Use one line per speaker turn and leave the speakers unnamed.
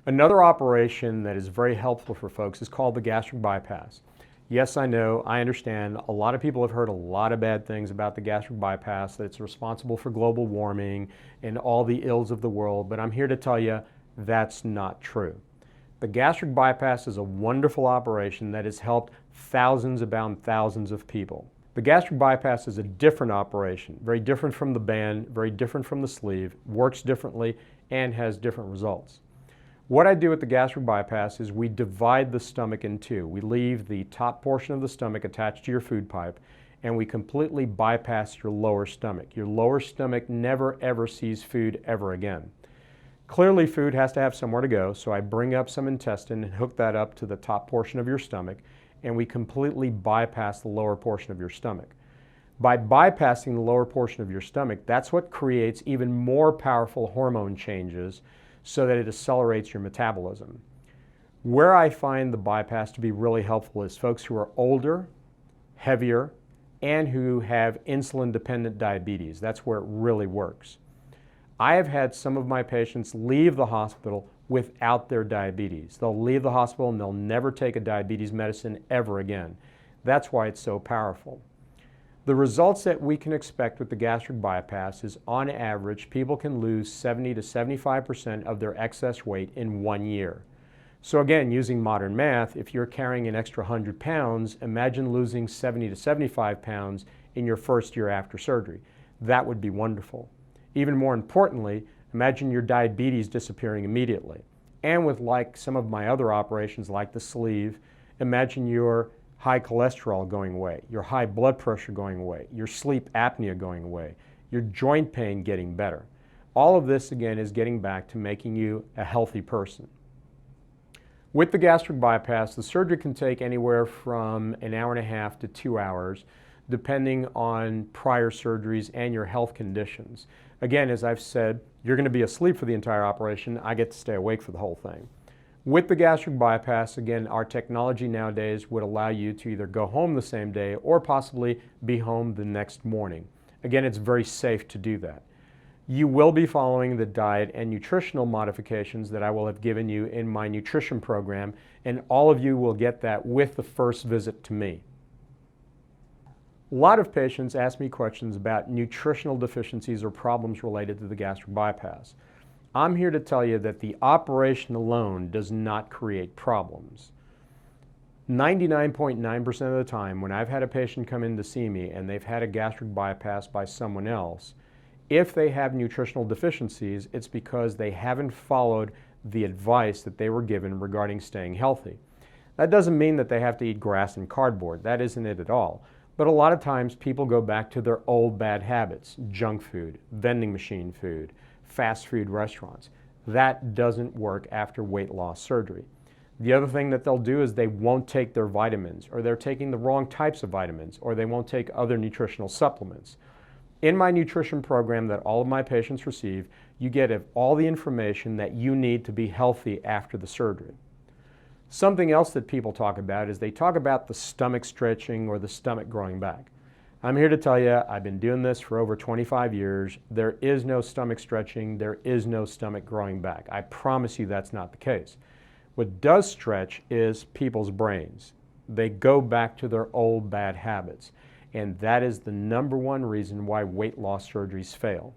Another operation that is very helpful for folks is called the gastric bypass. Yes, I know, I understand. A lot of people have heard a lot of bad things about the gastric bypass, that it's responsible for global warming and all the ills of the world, but I'm here to tell you that's not true. The gastric bypass is a wonderful operation that has helped thousands upon thousands of people. The gastric bypass is a different operation, very different from the band, very different from the sleeve, works differently, and has different results. What I do with the gastric bypass is we divide the stomach in two. We leave the top portion of the stomach attached to your food pipe, and we completely bypass your lower stomach. Your lower stomach never ever sees food ever again. Clearly food has to have somewhere to go, so I bring up some intestine and hook that up to the top portion of your stomach, and we completely bypass the lower portion of your stomach. By bypassing the lower portion of your stomach, that's what creates even more powerful hormone changes so that it accelerates your metabolism. Where I find the bypass to be really helpful is folks who are older, heavier, and who have insulin-dependent diabetes. That's where it really works. I have had some of my patients leave the hospital without their diabetes. They'll leave the hospital and they'll never take a diabetes medicine ever again. That's why it's so powerful. The results that we can expect with the gastric bypass is, on average, people can lose 70 to 75% of their excess weight in 1 year. So again, using modern math, if you're carrying an extra 100 pounds, imagine losing 70 to 75 pounds in your first year after surgery. That would be wonderful. Even more importantly, imagine your diabetes disappearing immediately. And with like some of my other operations like the sleeve, imagine your high cholesterol going away, your high blood pressure going away, your sleep apnea going away, your joint pain getting better. All of this again is getting back to making you a healthy person. With the gastric bypass, the surgery can take anywhere from an hour and a half to 2 hours, depending on prior surgeries and your health conditions. Again, as I've said, you're going to be asleep for the entire operation. I get to stay awake for the whole thing. With the gastric bypass, again, our technology nowadays would allow you to either go home the same day or possibly be home the next morning. Again, it's very safe to do that. You will be following the diet and nutritional modifications that I will have given you in my nutrition program, and all of you will get that with the first visit to me. A lot of patients ask me questions about nutritional deficiencies or problems related to the gastric bypass. I'm here to tell you that the operation alone does not create problems. 99.9% of the time when I've had a patient come in to see me and they've had a gastric bypass by someone else, if they have nutritional deficiencies, it's because they haven't followed the advice that they were given regarding staying healthy. That doesn't mean that they have to eat grass and cardboard. That isn't it at all. But a lot of times people go back to their old bad habits, junk food, vending machine food, fast food restaurants. That doesn't work after weight loss surgery. The other thing that they'll do is they won't take their vitamins, or they're taking the wrong types of vitamins, or they won't take other nutritional supplements. In my nutrition program that all of my patients receive, you get all the information that you need to be healthy after the surgery. Something else that people talk about is they talk about the stomach stretching or the stomach growing back. I'm here to tell you, I've been doing this for over 25 years. There is no stomach stretching, there is no stomach growing back. I promise you that's not the case. What does stretch is people's brains. They go back to their old bad habits. And that is the #1 reason why weight loss surgeries fail.